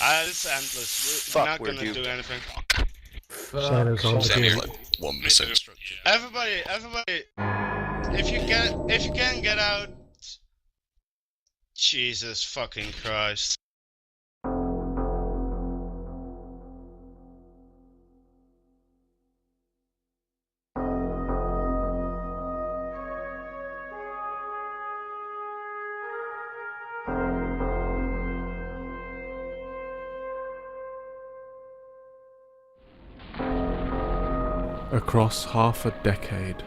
It's endless. We're Fuck, not we're gonna do doomed. anything. Shadow's on the Sam, you're game. like 1% structure. Everybody, if you can get out. Jesus fucking Christ. Across half a decade,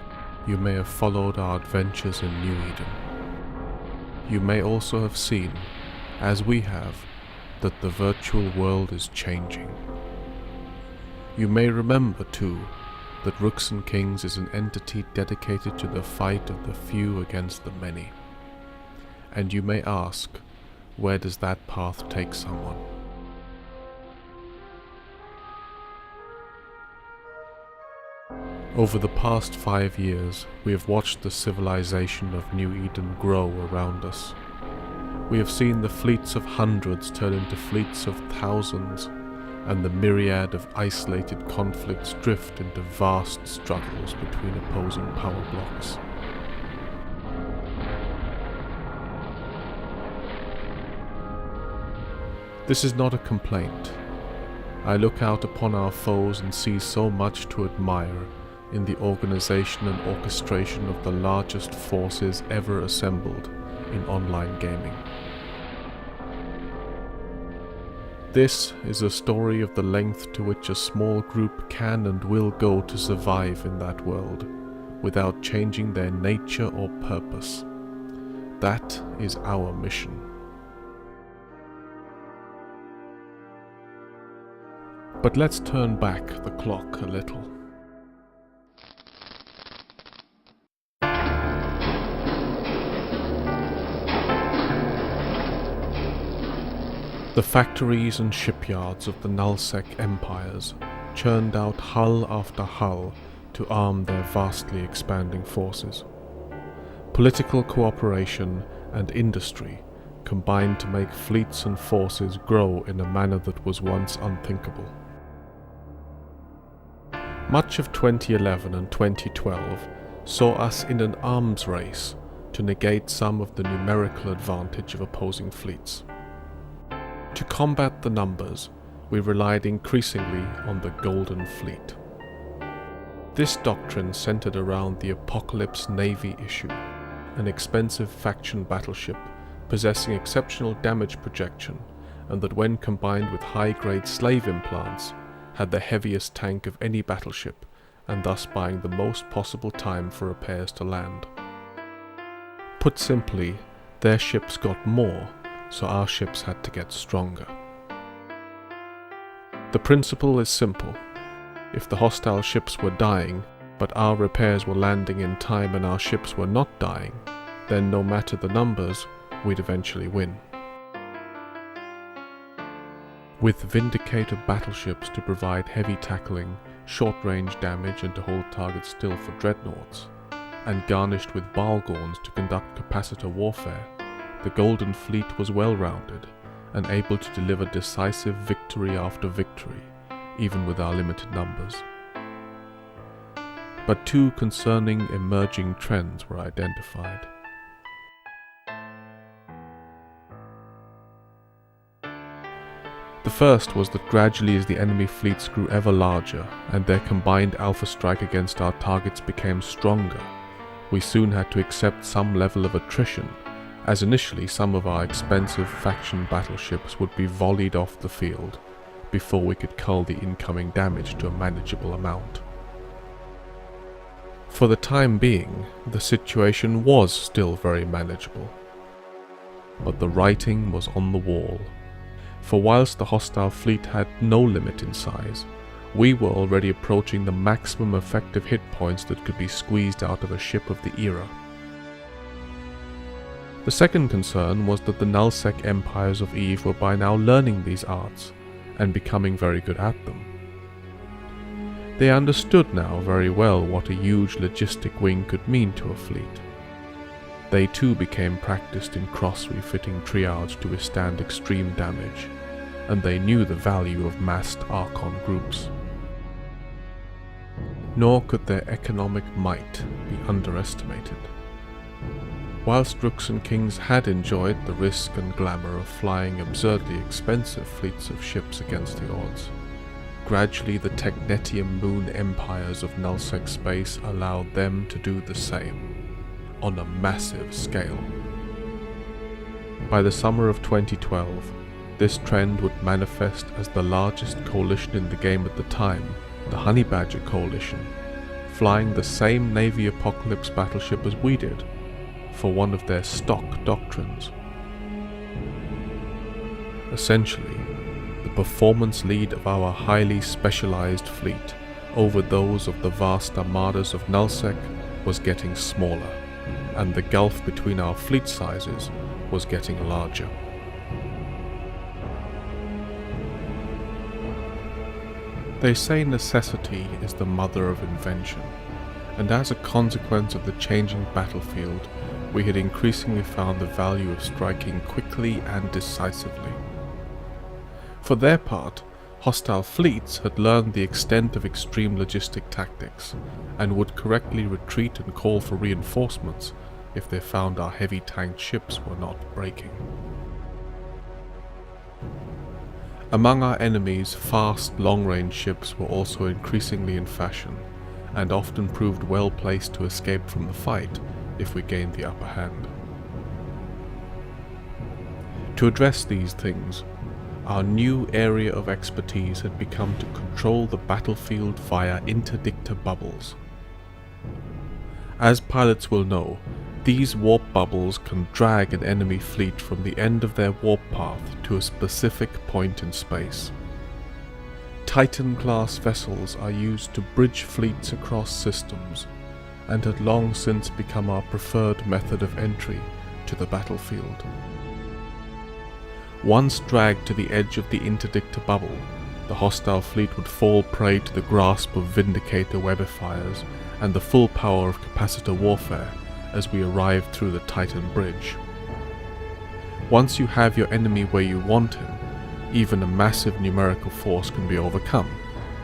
you may have followed our adventures in New Eden. You may also have seen, as we have, that the virtual world is changing. You may remember, too, that Rooks and Kings is an entity dedicated to the fight of the few against the many. And you may ask, where does that path take someone? Over the past 5 years, we have watched the civilization of New Eden grow around us. We have seen the fleets of hundreds turn into fleets of thousands, and the myriad of isolated conflicts drift into vast struggles between opposing power blocks. This is not a complaint. I look out upon our foes and see so much to admire in the organization and orchestration of the largest forces ever assembled in online gaming. This is a story of the length to which a small group can and will go to survive in that world, without changing their nature or purpose. That is our mission. But let's turn back the clock a little. The factories and shipyards of the Nullsec empires churned out hull after hull to arm their vastly expanding forces. Political cooperation and industry combined to make fleets and forces grow in a manner that was once unthinkable. Much of 2011 and 2012 saw us in an arms race to negate some of the numerical advantage of opposing fleets. To combat the numbers, we relied increasingly on the Golden Fleet. This doctrine centered around the Apocalypse Navy issue, an expensive faction battleship possessing exceptional damage projection, and that when combined with high-grade slave implants, had the heaviest tank of any battleship, and thus buying the most possible time for repairs to land. Put simply, their ships got more, so our ships had to get stronger. The principle is simple. If the hostile ships were dying, but our repairs were landing in time and our ships were not dying, then no matter the numbers, we'd eventually win. With Vindicator battleships to provide heavy tackling, short-range damage and to hold targets still for dreadnoughts, and garnished with Balgorns to conduct capacitor warfare, the Golden Fleet was well-rounded and able to deliver decisive victory after victory, even with our limited numbers. But two concerning emerging trends were identified. The first was that gradually as the enemy fleets grew ever larger and their combined alpha strike against our targets became stronger, we soon had to accept some level of attrition, as initially some of our expensive faction battleships would be volleyed off the field before we could cull the incoming damage to a manageable amount. For the time being, the situation was still very manageable, but the writing was on the wall. For whilst the hostile fleet had no limit in size, we were already approaching the maximum effective hit points that could be squeezed out of a ship of the era. The second concern was that the Nullsec empires of Eve were by now learning these arts, and becoming very good at them. They understood now very well what a huge logistic wing could mean to a fleet. They too became practiced in cross-refitting triage to withstand extreme damage, and they knew the value of massed Archon groups. Nor could their economic might be underestimated. Whilst Ruxan kings had enjoyed the risk and glamour of flying absurdly expensive fleets of ships against the odds, gradually the Technetium moon empires of Nullsec space allowed them to do the same, on a massive scale. By the summer of 2012, this trend would manifest as the largest coalition in the game at the time, the Honey Badger Coalition, flying the same Navy Apocalypse battleship as we did, for one of their stock doctrines. Essentially, the performance lead of our highly specialized fleet over those of the vast armadas of Nullsec was getting smaller, and the gulf between our fleet sizes was getting larger. They say necessity is the mother of invention, and as a consequence of the changing battlefield, we had increasingly found the value of striking quickly and decisively. For their part, hostile fleets had learned the extent of extreme logistic tactics, and would correctly retreat and call for reinforcements if they found our heavy tanked ships were not breaking. Among our enemies, fast, long-range ships were also increasingly in fashion, and often proved well placed to escape from the fight if we gained the upper hand. To address these things, our new area of expertise had become to control the battlefield via interdictor bubbles. As pilots will know, these warp bubbles can drag an enemy fleet from the end of their warp path to a specific point in space. Titan-class vessels are used to bridge fleets across systems, and had long since become our preferred method of entry to the battlefield. Once dragged to the edge of the interdictor bubble, the hostile fleet would fall prey to the grasp of Vindicator webifiers and the full power of capacitor warfare as we arrived through the Titan bridge. Once you have your enemy where you want him, even a massive numerical force can be overcome,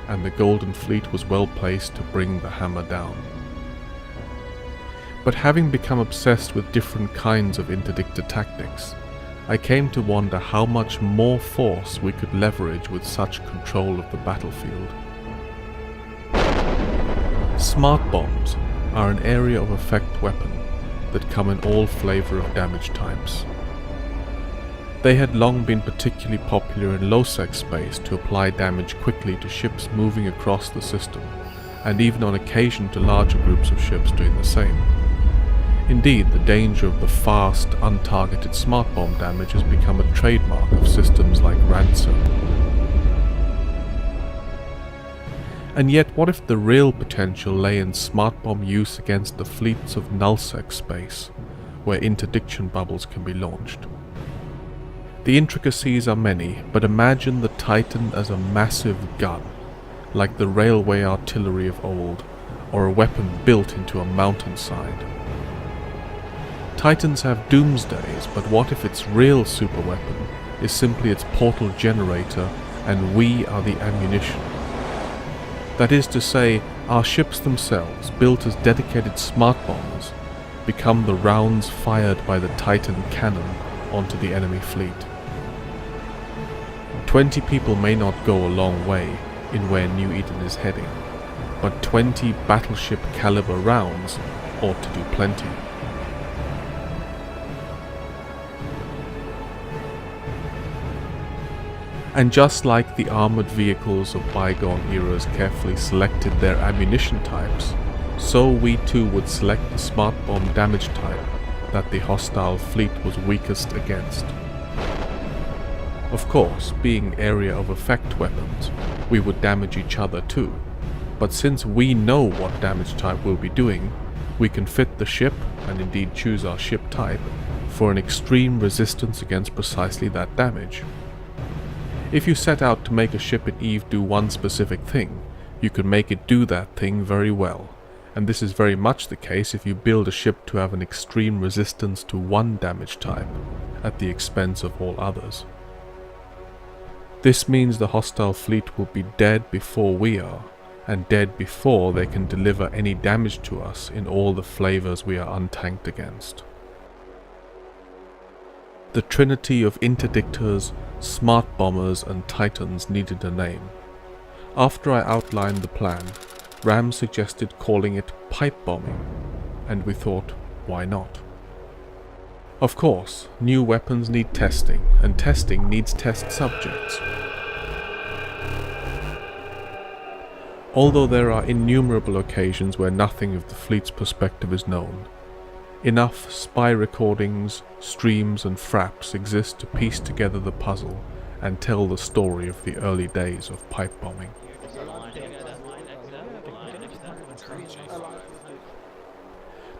and the Golden Fleet was well placed to bring the hammer down. But having become obsessed with different kinds of interdictor tactics, I came to wonder how much more force we could leverage with such control of the battlefield. Smart bombs are an area of effect weapon that come in all flavor of damage types. They had long been particularly popular in low-sec space to apply damage quickly to ships moving across the system, and even on occasion to larger groups of ships doing the same. Indeed, the danger of the fast, untargeted smart bomb damage has become a trademark of systems like Ransom. And yet, what if the real potential lay in smart bomb use against the fleets of nullsec space, where interdiction bubbles can be launched? The intricacies are many, but imagine the Titan as a massive gun, like the railway artillery of old, or a weapon built into a mountainside. Titans have doomsdays, but what if its real superweapon is simply its portal generator and we are the ammunition? That is to say, our ships themselves, built as dedicated smart bombers, become the rounds fired by the Titan cannon onto the enemy fleet. 20 people may not go a long way in where New Eden is heading, but 20 battleship caliber rounds ought to do plenty. And just like the armored vehicles of bygone eras carefully selected their ammunition types, so we too would select the smart bomb damage type that the hostile fleet was weakest against. Of course, being area of effect weapons, we would damage each other too, but since we know what damage type we'll be doing, we can fit the ship, and indeed choose our ship type, for an extreme resistance against precisely that damage. If you set out to make a ship in EVE do one specific thing, you can make it do that thing very well, and this is very much the case if you build a ship to have an extreme resistance to one damage type, at the expense of all others. This means the hostile fleet will be dead before we are, and dead before they can deliver any damage to us in all the flavors we are untanked against. The trinity of interdictors, smart bombers and titans needed a name. After I outlined the plan, Ram suggested calling it pipe bombing, and we thought, why not? Of course, new weapons need testing, and testing needs test subjects. Although there are innumerable occasions where nothing of the fleet's perspective is known, enough spy recordings, streams and fraps exist to piece together the puzzle and tell the story of the early days of pipe bombing.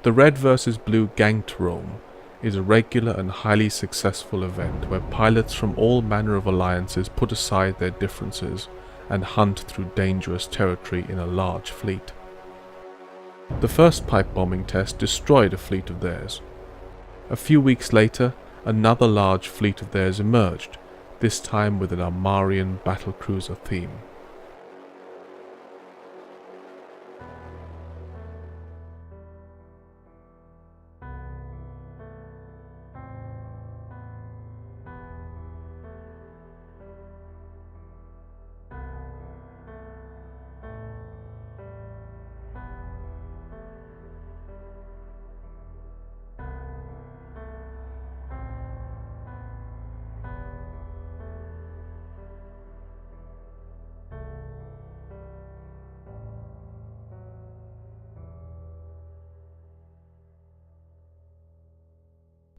The Red vs. Blue Ganked Rome is a regular and highly successful event where pilots from all manner of alliances put aside their differences and hunt through dangerous territory in a large fleet. The first pipe bombing test destroyed a fleet of theirs. A few weeks later, another large fleet of theirs emerged, this time with an Armarian battlecruiser theme.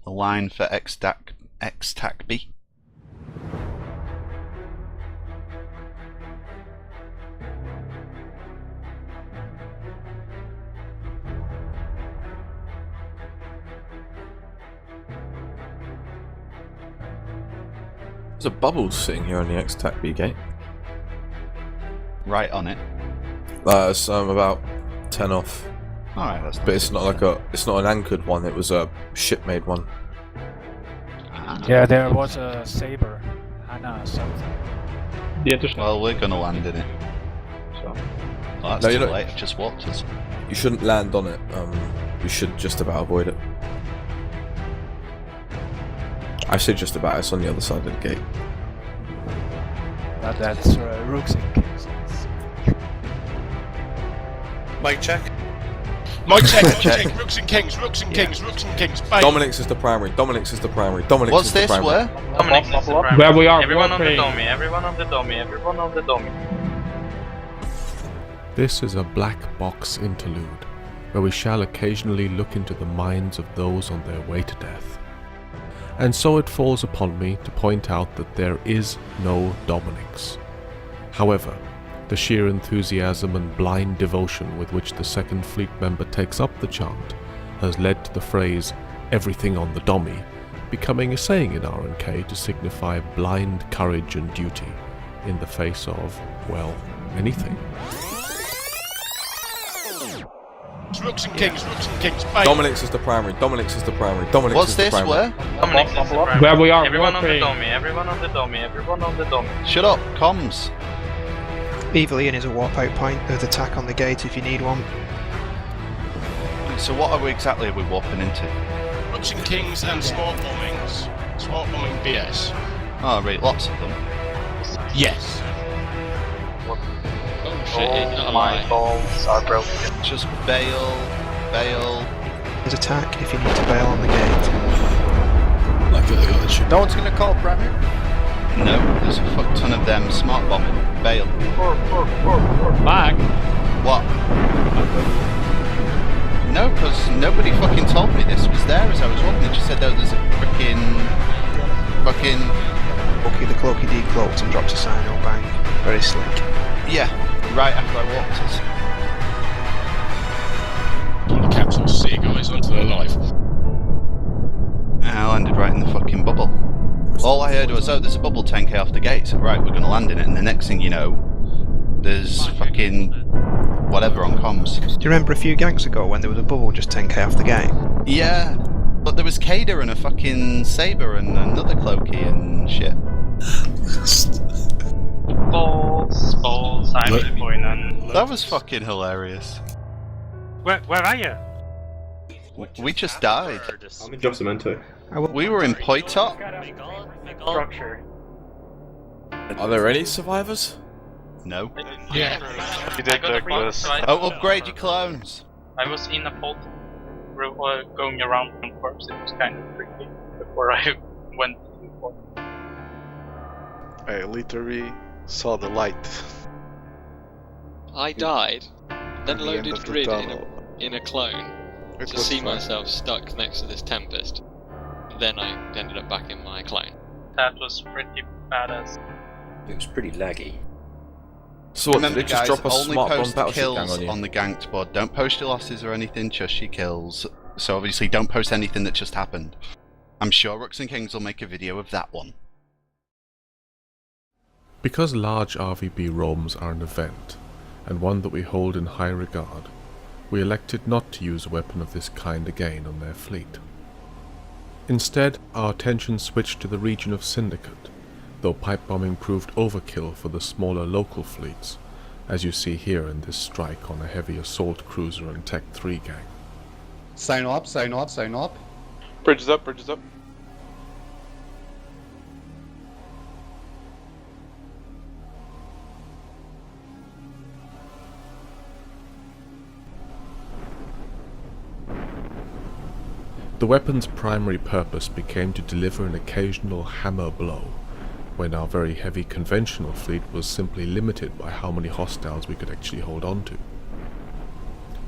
A line for X-Tac B. There's a bubble sitting here on the X-Tac B gate. Right on it. So I'm about 10 off. Alright, that's But it's not like it's not an anchored one, it was a ship-made one. Yeah, there was a saber. Hannah something. Well, we're gonna land in it. So. Oh, that's No, too you're not- late, I've just walked us. You shouldn't land on it, you should just about avoid it. I say just about, it's on the other side of the gate. But that's Rooks and Kings. Mic check. Mic check, mic Check. check. Rooks and Kings, Rooks and Kings, Rooks and Kings. Bang. Dominic's is the primary, Dominic's is the primary, Dominic's What's is the this? primary. Where? Dominic's is the primary. Where we are, Everyone on the warping. dummy, everyone on the dummy, everyone on the dummy. This is a black box interlude, where we shall occasionally look into the minds of those on their way to death. And so it falls upon me to point out that there is no Dominics. However, the sheer enthusiasm and blind devotion with which the second fleet member takes up the chant has led to the phrase, "everything on the dommy," becoming a saying in R&K to signify blind courage and duty in the face of, well, anything. Rooks and Kings, Rooks and Kings. Bang. Dominic's is the primary, Dominic's is the primary, Dominic's What's is the this? primary. Where? Dominic's is the primary. Where we are, Everyone on the warping. dummy, everyone on the dummy, everyone on the dummy. Shut up, comms. Evil Ian is a warp out point with attack on the gate if you need one. So what are we exactly warping into? Rooks and Kings and smart bombings. Smart bombing BS. Oh, right, lots of them. Yes. Oh shit, All my balls are broken. Just bail. There's attack if you need to bail on the gate. No one's gonna call primary? No, there's a fuck ton of them smart bombing. Bail. Back. What? No, because nobody fucking told me this was there as I was walking. They just said, oh, there's a fucking... Bucky the cloaky decloaked and drops a sign, oh bang. Very slick. Yeah, right after I walked us. On the capsule, see guys, onto their life. And I landed right in the fucking bubble. All I heard was, oh, there's a bubble 10k off the gate. So, right, we're gonna land in it. And the next thing you know, there's fucking whatever on comms. Do you remember a few gangs ago when there was a bubble just 10k off the gate? Yeah, but there was Kader and a fucking Saber and another Cloaky and shit. Balls, I'm pointing. That was fucking hilarious. Where are you? We just died. I'm in Job Cemento. We were in Poitop. Structure. Are there any survivors? No. Yeah. You did Oh, upgrade your clones. I was in a pod going around on corpse. It was kind of tricky before I went to the pod. I literally saw the light. I died, then at the end loaded of the grid tunnel. in a clone It to was see fun. myself stuck next to this Tempest. Then I ended up back in my clone. That was pretty badass. It was pretty laggy. So what, did Remember, they just guys, drop a only smart bomb post battleship gang kills on you? on the ganked board. Don't post your losses or anything, just your kills. So obviously don't post anything that just happened. I'm sure Rooks and Kings will make a video of that one. Because large RVB roams are an event, and one that we hold in high regard, we elected not to use a weapon of this kind again on their fleet. Instead, our attention switched to the region of Syndicate, though pipe bombing proved overkill for the smaller local fleets, as you see here in this strike on a heavy assault cruiser and Tech 3 gang. Sign up, sign up, sign up. Bridges up, bridges up. The weapon's primary purpose became to deliver an occasional hammer blow, when our very heavy conventional fleet was simply limited by how many hostiles we could actually hold on to.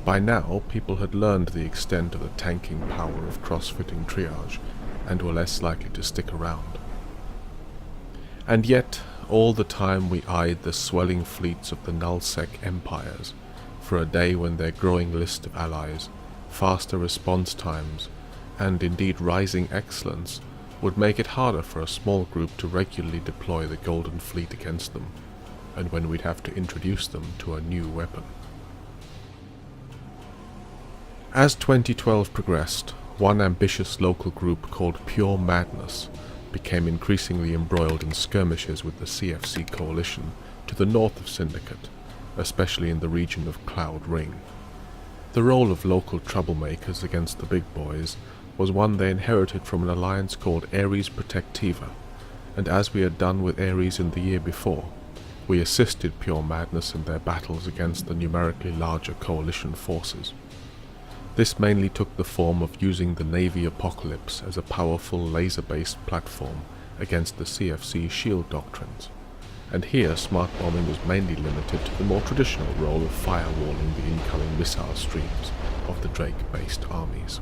By now, people had learned the extent of the tanking power of cross-fitting triage, and were less likely to stick around. And yet, all the time we eyed the swelling fleets of the nullsec empires, for a day when their growing list of allies, faster response times, and indeed rising excellence, would make it harder for a small group to regularly deploy the Golden Fleet against them, and when we'd have to introduce them to a new weapon. As 2012 progressed, one ambitious local group called Pure Madness became increasingly embroiled in skirmishes with the CFC coalition to the north of Syndicate, especially in the region of Cloud Ring. The role of local troublemakers against the big boys was one they inherited from an alliance called Ares Protectiva, and as we had done with Ares in the year before, we assisted Pure Madness in their battles against the numerically larger coalition forces. This mainly took the form of using the Navy Apocalypse as a powerful laser-based platform against the CFC shield doctrines, and here smart bombing was mainly limited to the more traditional role of firewalling the incoming missile streams of the Drake-based armies.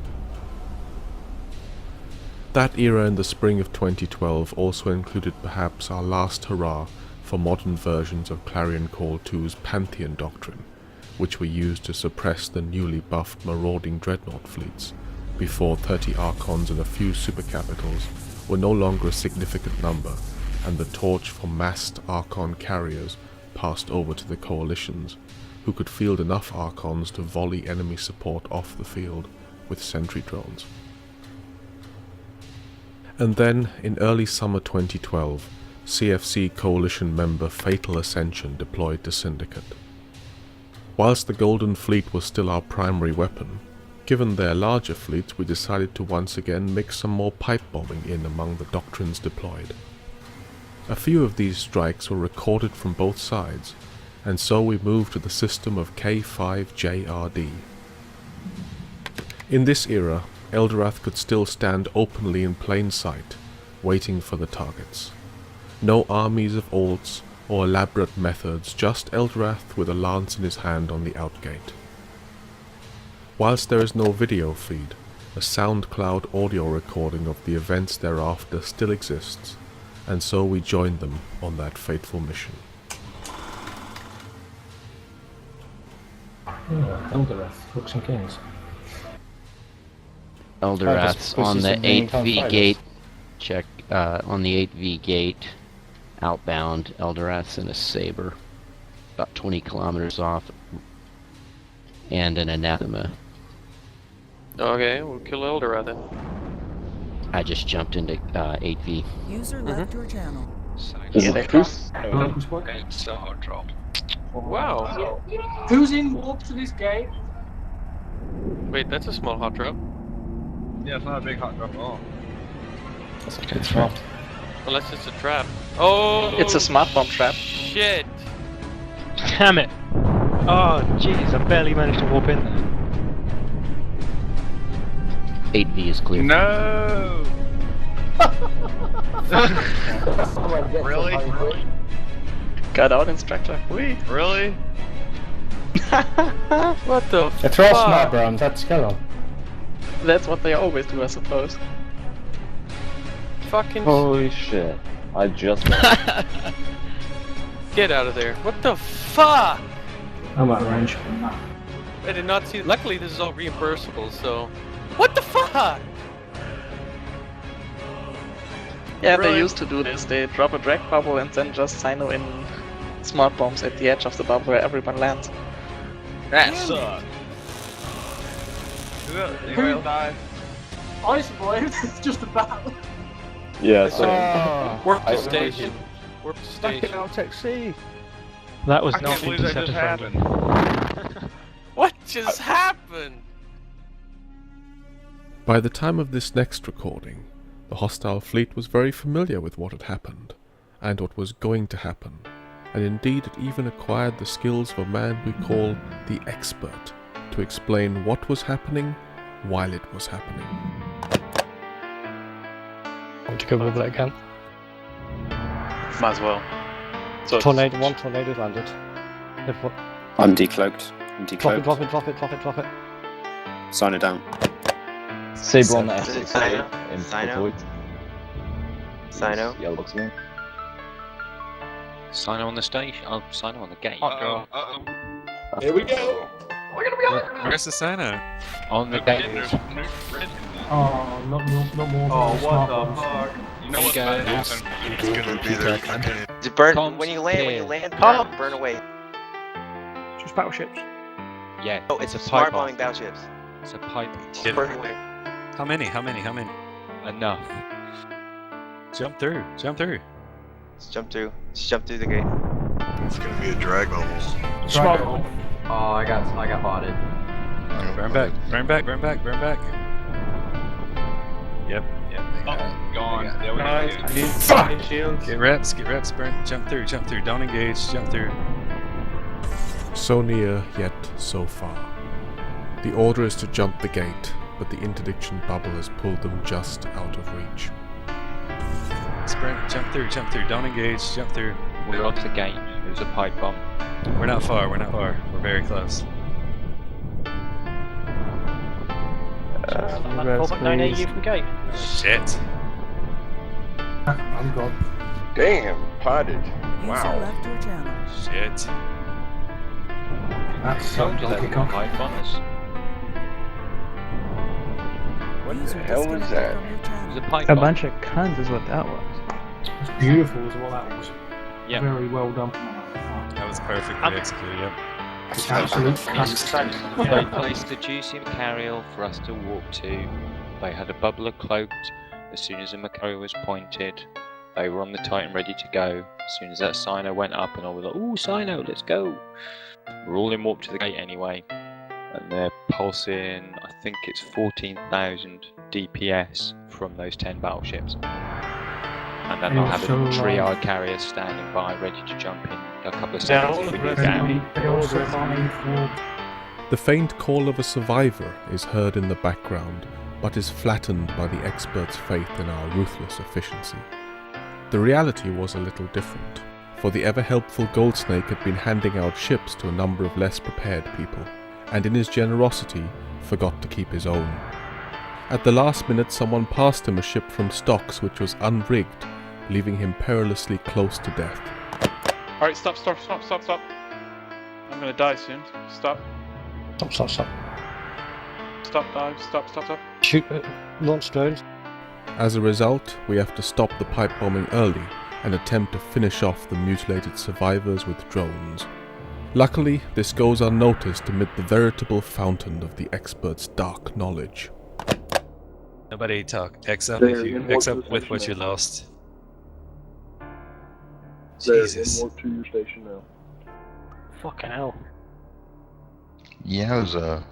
That era in the spring of 2012 also included perhaps our last hurrah for modern versions of clarioncall4's Pantheon doctrine, which we used to suppress the newly buffed marauding dreadnought fleets, before 30 Archons and a few supercapitals were no longer a significant number, and the torch for massed Archon carriers passed over to the coalitions, who could field enough Archons to volley enemy support off the field with sentry drones. And then, in early summer 2012, CFC coalition member Fatal Ascension deployed to Syndicate. Whilst the Golden Fleet was still our primary weapon, given their larger fleets we decided to once again mix some more pipe bombing in among the doctrines deployed. A few of these strikes were recorded from both sides, and so we moved to the system of K5JRD. In this era, Eldorath could still stand openly in plain sight, waiting for the targets. No armies of alts or elaborate methods, just Eldorath with a lance in his hand on the outgate. Whilst there is no video feed, a SoundCloud audio recording of the events thereafter still exists, and so we joined them on that fateful mission. Eldorath, Rooks and Kings. Eldorath's on the 8V gate. Check on the 8V gate. Outbound, Eldorath's in a Saber. About 20 kilometers off. And an Anathema. Okay, we'll kill Eldorath then. I just jumped into 8V. User left your channel. Is it true? Wow. Who's in warp to this gate? Wait, that's a small hot drop. Yeah, it's not a big hot drop at all. That's a good trap. Unless it's a trap. Oh! It's a smart bomb trap. Shit! Damn it! Oh, jeez, I barely managed to warp in there. 8V is clear. No! Really? Got out, instructor. Whee! Really? What the It's all smart bombs, that's Skeleton. That's what they always do, I suppose. fucking Holy shit. I just... get out of there. What the fuck? I'm at range. I did not see. Luckily, this is all reimbursable, so. What the fuck? Yeah, Really? they used to do this. They drop a drag bubble and then just sino in smart bombs at the edge of the bubble where everyone lands. That sucks. You will die. I survived, it's just a battle. Yeah, so... Warp to station. Warp to station. That was I not can't believe that just interceptor friendly. happened. What just happened? By the time of this next recording, the hostile fleet was very familiar with what had happened, and what was going to happen, and indeed it even acquired the skills of a man we call the expert, to explain what was happening while it was happening. Want to go with that again? Might as well. So Tornado, one tornado landed. I'm decloaked. I'm Drop it, decloaked. drop it, drop it, drop it, drop it. Sign it down. Saber on the S6. Sino? Sino? Yeah, looks me. Sino on the station. Oh, Sino on the gate. Here we go! Where's the Sino? On the gate. Oh, not more. Oh, what smart the bombs. fuck? You know what's gonna happen? It's gonna be there. Just burn Comms when you clear. land, burn away. Just battleships. Yeah. Oh, it's a smart bombing battleships. It's a pipe. Just burn away. How many? Enough. Jump through. Just jump through. Just jump through the gate. It's gonna be a drag almost. Smart bomb. Oh, I got botted. Burn back. Yep. Oh, gone. Yeah, we got you. Fuck! Get reps, burn. Jump through. Don't engage, jump through. So near, yet so far. The order is to jump the gate, but the interdiction bubble has pulled them just out of reach. Sprint, jump through. Don't engage, jump through. We're off the gate. It was a pipe bomb. We're not far. We're very close. 4.9 AU from gate. Shit. I'm gone. Damn, potted. Wow. Shit. That's some donkey cock. Pipe bombers. What the hell was that? It was a pipe A bomb. bunch of cunts is what that was. It's beautiful as well, that was. Yeah. Very well done. That was perfectly executed, yep. It's absolute classic. They placed the juicy Macarial for us to walk to. They had a bubbler cloaked. As soon as the Macarial was pointed, they were on the Titan ready to go. As soon as that Sino went up, and I was like, "Ooh, Sino, let's go!" We're all in warp to the gate anyway, and they're pulsing. I think it's 14,000 DPS from those 10 battleships. And then I'll have a triad carrier standing by, ready to jump in a couple of seconds if we need down. The faint call of a survivor is heard in the background, but is flattened by the expert's faith in our ruthless efficiency. The reality was a little different, for the ever-helpful Goldsnake had been handing out ships to a number of less prepared people, and in his generosity forgot to keep his own. At the last minute someone passed him a ship from stocks which was unrigged, leaving him perilously close to death. Alright, stop. I'm gonna die soon. Stop, dive, stop. Shoot, launch drones. As a result, we have to stop the pipe bombing early and attempt to finish off the mutilated survivors with drones. Luckily, this goes unnoticed amid the veritable fountain of the expert's dark knowledge. Nobody talk. X up with what you lost. Jesus. More to your station now. Fucking hell. Yowza.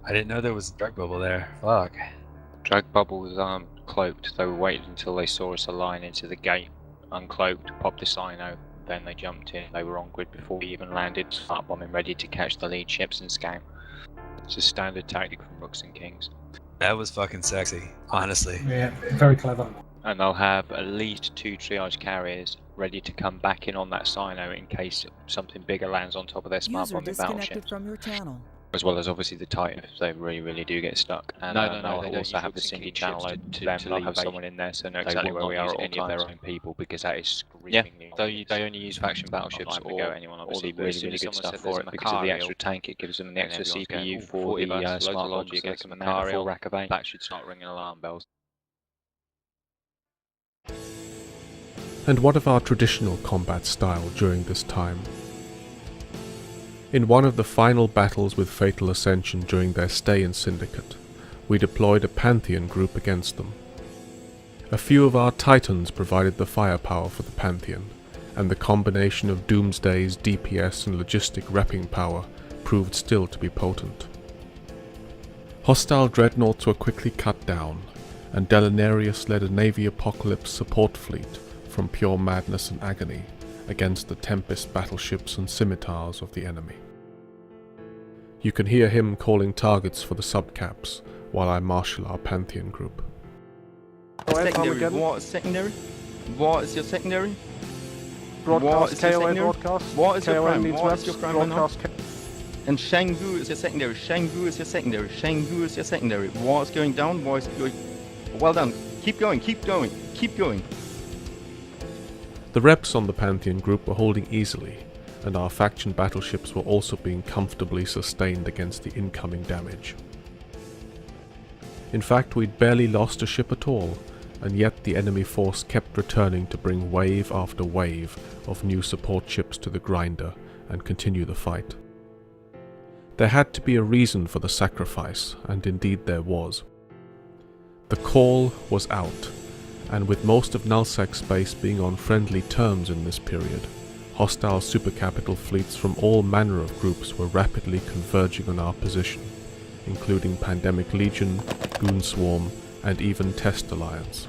I didn't know there was a drag bubble there. Fuck. Drag bubble was cloaked. They waited until they saw us align into the gate, uncloaked, popped the Sino, then they jumped in. They were on grid before we even landed, start bombing, ready to catch the lead ships and scam. It's a standard tactic from Rooks and Kings. That was fucking sexy, honestly. Yeah, very clever. And they'll have at least 2 triage carriers ready to come back in on that Sino in case something bigger lands on top of their smart bombing battleships. From your channel. As well as obviously the Titan if they really do get stuck. And No, they'll also have the single channel to them. They'll have someone in there so know exactly where we are at all times. Any of their own people because that is screaming. Yeah, they only use faction battleships or anyone obviously, but really good stuff for it because of the extra tank. It gives them the extra CPU for the smart bombs. You get them a full rack of 8. That should start ringing alarm bells. And what of our traditional combat style during this time? In one of the final battles with Fatal Ascension during their stay in Syndicate, we deployed a Pantheon group against them. A few of our Titans provided the firepower for the Pantheon, and the combination of Doomsday's DPS and logistic repping power proved still to be potent. Hostile dreadnoughts were quickly cut down, and Delinarius led a Navy Apocalypse support fleet from pure madness and agony against the Tempest battleships and scimitars of the enemy. You can hear him calling targets for the subcaps while I marshal our Pantheon group. Secondary. What is secondary? What is your secondary? Broadcast, KOA broadcast. What is your prime? What is your prime broadcast? And Shanggu is your secondary. Shanggu is your secondary. Shanggu is your secondary. War is going down. War is going. Well done. Keep going. Keep going. Keep going. The reps on the Pantheon group were holding easily, and our faction battleships were also being comfortably sustained against the incoming damage. In fact, we'd barely lost a ship at all, and yet the enemy force kept returning to bring wave after wave of new support ships to the grinder and continue the fight. There had to be a reason for the sacrifice, and indeed there was. The call was out, and with most of Nullsec space being on friendly terms in this period, hostile supercapital fleets from all manner of groups were rapidly converging on our position, including Pandemic Legion, Goon Swarm, and even Test Alliance.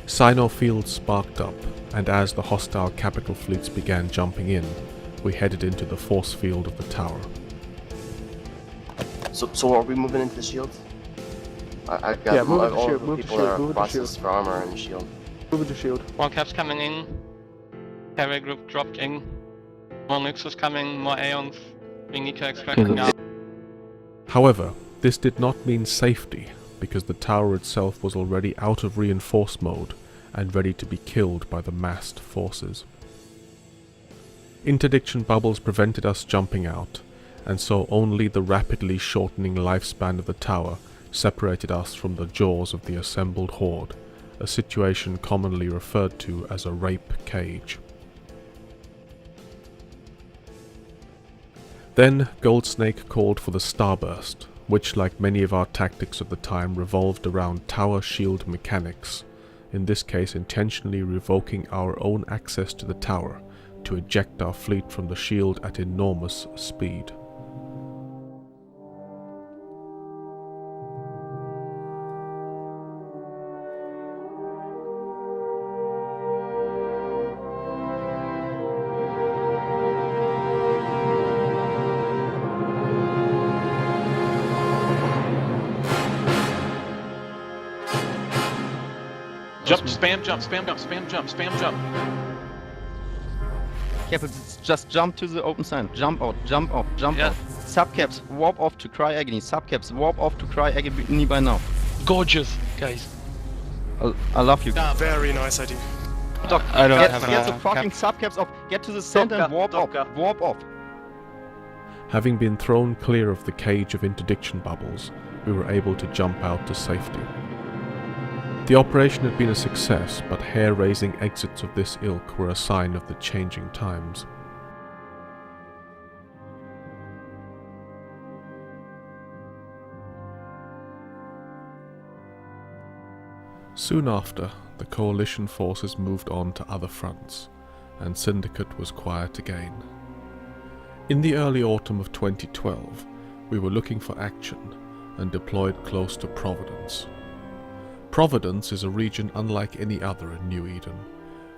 Sino fields sparked up, and as the hostile capital fleets began jumping in, we headed into the force field of the tower. So are we moving into the shield? I've got all the people that are processed for armor and shield. Move to shield. One cap's coming in. Carrier group dropped in. More nukes is coming, more Aeons. We need to extract now. However, this did not mean safety, because the tower itself was already out of reinforce mode and ready to be killed by the massed forces. Interdiction bubbles prevented us jumping out, and so only the rapidly shortening lifespan of the tower separated us from the jaws of the assembled horde, a situation commonly referred to as a rape cage. Then Goldsnake called for the Starburst, which, like many of our tactics of the time, revolved around tower shield mechanics, in this case intentionally revoking our own access to the tower to eject our fleet from the shield at enormous speed. Jump, spam jump, spam jump, spam jump, spam jump. Captains, just jump to the open sign. Jump out, jump out, jump out. Subcaps, warp off to Cry Agony. Subcaps, warp off to Cry Agony by now. Gorgeous, guys. I love you. Very nice idea. Doc, I don't get, have get the fucking subcaps off. Get to the center and warp off. Warp off. Having been thrown clear of the cage of interdiction bubbles, we were able to jump out to safety. The operation had been a success, but hair-raising exits of this ilk were a sign of the changing times. Soon after, the coalition forces moved on to other fronts, and Syndicate was quiet again. In the early autumn of 2012, we were looking for action and deployed close to Providence. Providence is a region unlike any other in New Eden,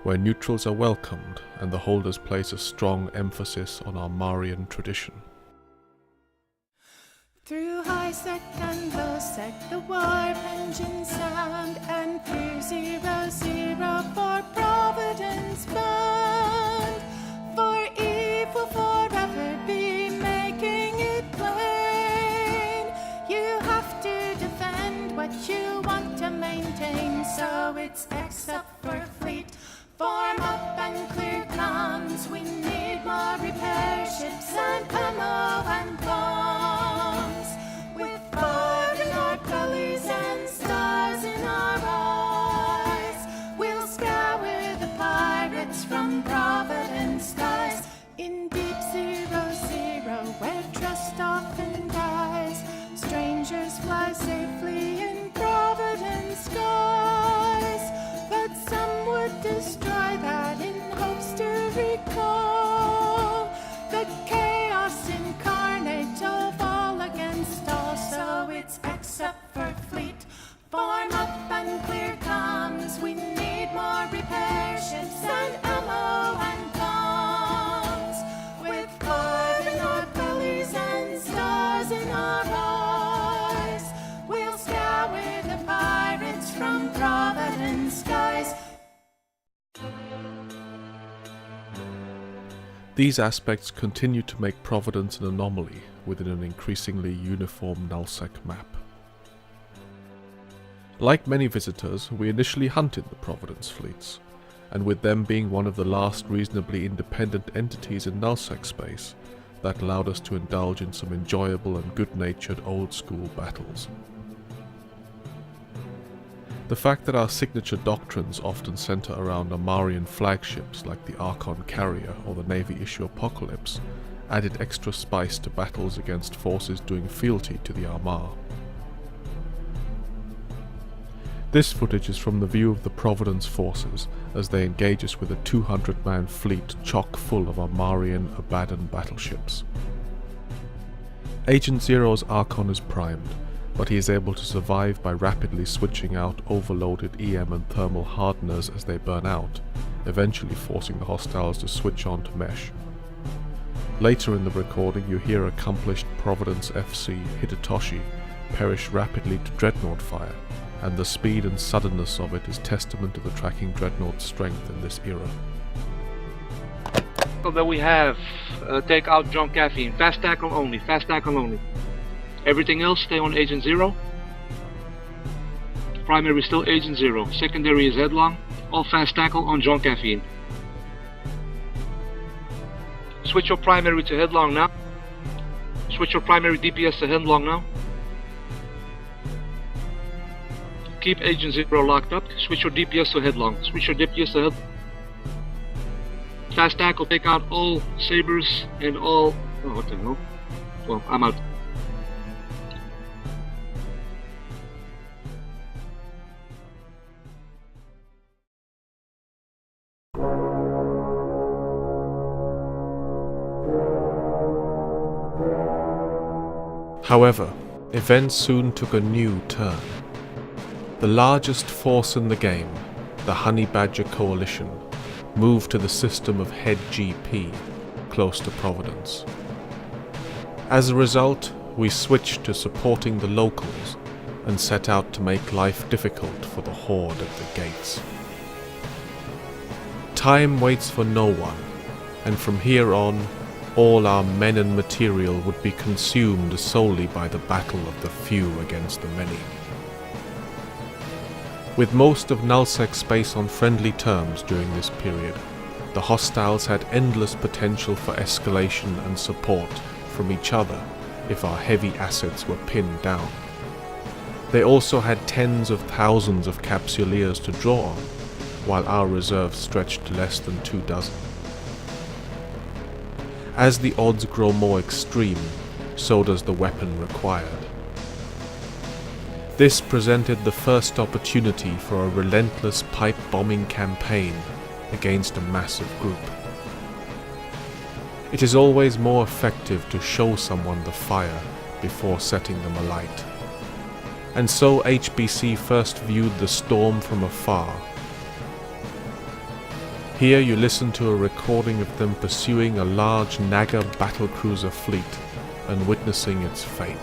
where neutrals are welcomed and the holders place a strong emphasis on our Marian tradition. Through high sec and low sec, the warp engines sound, and through 00 for Providence bound. For Eve will forever be making it plain. You have to defend what you want to maintain, so it's X up for fleet. Form up and clear comms. We need more repair ships and ammo and bombs. With fire in our bellies and stars in our eyes, we'll scour the pirates from Providence skies. In deep 00, where trust often dies, strangers fly safely in Providence skies. But some would destroy that in hopes to recall the chaos incarnate of all against all. So it's X up for fleet. Form up and clear comms. We need more repair ships and ammo and bombs. With fire in our bellies and stars in our eyes, we'll scour the pirates from Providence skies. These aspects continue to make Providence an anomaly within an increasingly uniform nullsec map. Like many visitors, we initially hunted the Providence fleets, and with them being one of the last reasonably independent entities in nullsec space, that allowed us to indulge in some enjoyable and good-natured old-school battles. The fact that our signature doctrines often center around Amarian flagships like the Archon Carrier or the Navy issue Apocalypse added extra spice to battles against forces doing fealty to the Armar. This footage is from the view of the Providence forces as they engage us with a 200-man fleet chock full of Armarian Abaddon battleships. Agent Zero's Archon is primed, but he is able to survive by rapidly switching out overloaded EM and thermal hardeners as they burn out, eventually forcing the hostiles to switch on to mesh. Later in the recording you hear accomplished Providence FC Hidetoshi perish rapidly to dreadnought fire, and the speed and suddenness of it is testament to the tracking dreadnought's strength in this era. That we have, take out drunk caffeine, fast tackle only, fast tackle only. Everything else stay on Agent Zero. Primary still Agent Zero, secondary is headlong, all fast tackle on drunk caffeine. Switch your primary to headlong now. Switch your primary DPS to headlong now. Keep Agent Zero locked up. Switch your DPS to headlong. Switch your DPS to headlong. Fast tackle, take out all sabers and all... Oh, what the hell? Well, I'm out. However, events soon took a new turn. The largest force in the game, the Honey Badger Coalition, moved to the system of Head GP, close to Providence. As a result, we switched to supporting the locals and set out to make life difficult for the Horde at the gates. Time waits for no one, and from here on, all our men and material would be consumed solely by the battle of the few against the many. With most of nullsec space on friendly terms during this period, the hostiles had endless potential for escalation and support from each other if our heavy assets were pinned down. They also had tens of thousands of capsuleers to draw on, while our reserve stretched to less than 24. As the odds grow more extreme, so does the weapon required. This presented the first opportunity for a relentless pipe bombing campaign against a massive group. It is always more effective to show someone the fire before setting them alight. And so HBC first viewed the storm from afar. Here you listen to a recording of them pursuing a large Naga battlecruiser fleet and witnessing its fate.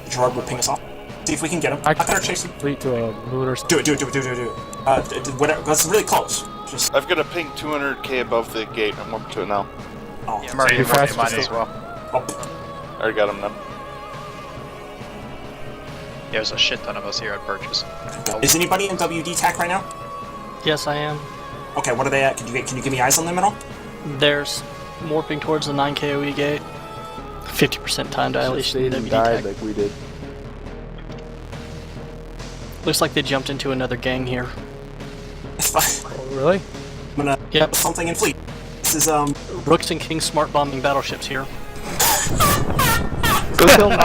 Gerard will ping us off. See if we can get him. I better chase him. Fleet to a lunar. Do it. Whatever. That's really close. Just. I've got a ping 200k above the gate. I'm up to it now. Oh, I'm already fast mine as well. I already got him now. There's a shit ton of us here at Purchase. Is anybody in WD TAC right now? Yes, I am. Okay, what are they at? Can you give me eyes on them at all? There's warping towards the 9 KOE gate. 50% time dilation in WD died tech. like we did. Looks like they jumped into another gang here. It's fine. Oh, really? I'm gonna Yep. something in fleet. This is Rooks and Kings smart bombing battleships here. Go kill him,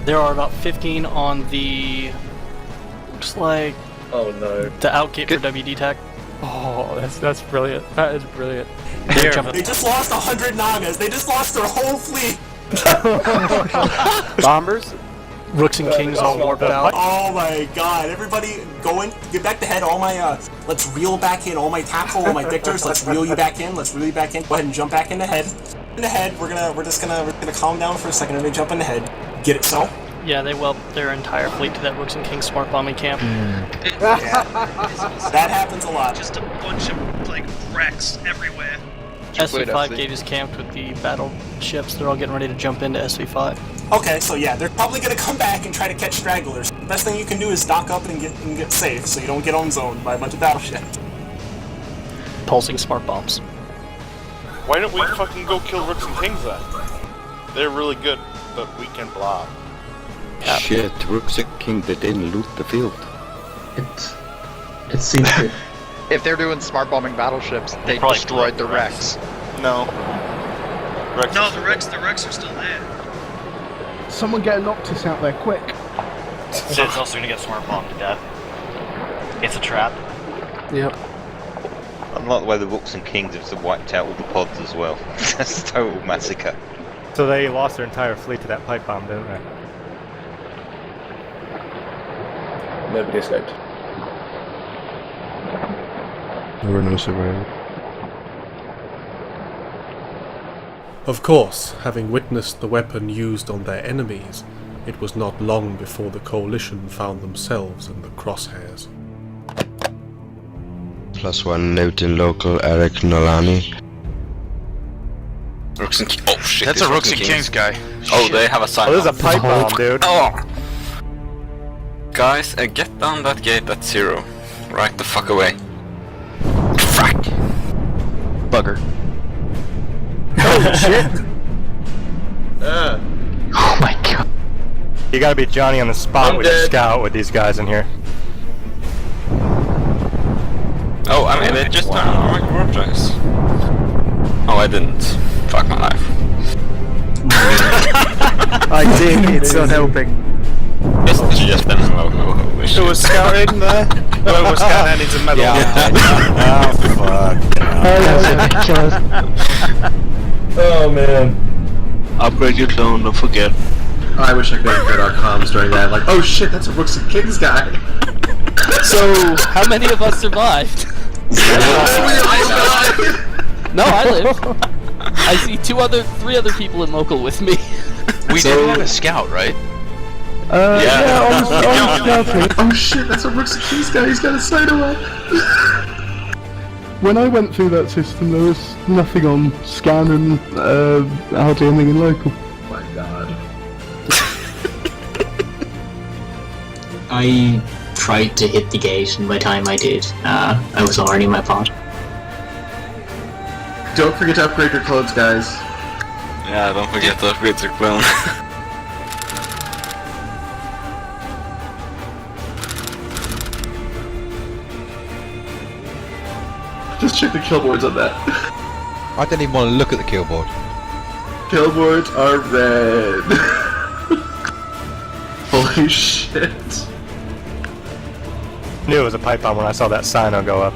There are about 15 on the... looks like... oh no. the outgate for WD tech. Oh, that's brilliant. That is brilliant. They just lost 100 Nagas. They just lost their whole fleet. Bombers? Rooks and Kings all warped out. Oh my god. Everybody go in. Get back to head. All my, let's reel back in. All my tactical, all my victors. Let's reel you back in. Go ahead and jump back into head. We're just gonna calm down for a second and then jump into head. Get it, so? Yeah, they whelped their entire fleet to that Rooks and Kings smart bombing camp. Yeah. That happens a lot. Just a bunch of, like, wrecks everywhere. SV5 gate is camped with the battleships. They're all getting ready to jump into SV5. Okay, so yeah, they're probably gonna come back and try to catch stragglers. The best thing you can do is dock up and get safe, so you don't get on zoned by a bunch of battleships. Pulsing smart bombs. Why don't we fucking go kill Rooks and Kings then? They're really good, but we can block. Shit, Rooks and King, they didn't loot the field. It seems to. If they're doing smart bombing battleships, they destroyed the wrecks. No. No, the wrecks are still there. Someone get a Noctis out there, quick. Sid's also gonna get smart bombed to death. It's a trap. Yep. Unlike the way the Rooks and Kings have wiped out all the pods as well. That's a total massacre. So they lost their entire fleet to that pipe bomb, didn't they? Nobody escaped. There were no survivors. Of course, having witnessed the weapon used on their enemies, it was not long before the coalition found themselves in the crosshairs. +1 note in local Eric Nolani. Rooks and oh shit, that's a Rooks and Kings guy. Oh, Shit. they have a sign. Oh, there's a pipe bomb, dude. Oh! Guys, get down that gate at 0. Right the fuck away. Frack! Bugger. Oh shit! Oh my god. You gotta be Johnny on the spot with your scout with these guys in here. Oh, I mean, they just turned on my warp drives. Oh, I didn't. Fuck my life. I did, it's not helping. Just them. It was scouting there. No, it was scouting into metal. Oh man. Upgrade your clone, don't forget. I wish I could have heard our comms during that. Like, oh shit, that's a Rooks and Kings guy. So, how many of us survived? No, I live. I see 3 other people in local with me. We did have a scout, right? Yeah, I was scouting. Oh shit, that's a Rooks and Kings guy. He's got a sight away. When I went through that system, there was nothing on scan and hardly anything in local. Oh my god. I tried to hit the gate, and by the time I did, I was already in my pod. Don't forget to upgrade your clothes, guys. Yeah, don't forget to upgrade your clone. Just check the kill boards on that. I didn't even want to look at the kill board. Kill boards are red. Holy shit. Knew it was a pipe bomb when I saw that Sino go up.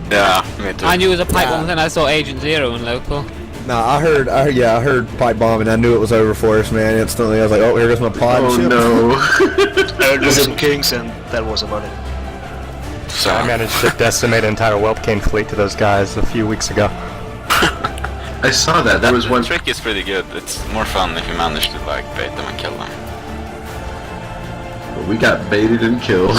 Yeah, me too. I knew it was a pipe bomb, then I saw Agent Zero in local. Nah, I heard pipe bomb, and I knew it was over for us, man. Instantly, I was like, oh, here goes my pod ship. It was in Kings, and that was about it. So I managed to decimate an entire Whelp King fleet to those guys a few weeks ago. I saw that. There was The one. trick is pretty good. It's more fun if you manage to like bait them and kill them. We got baited and killed.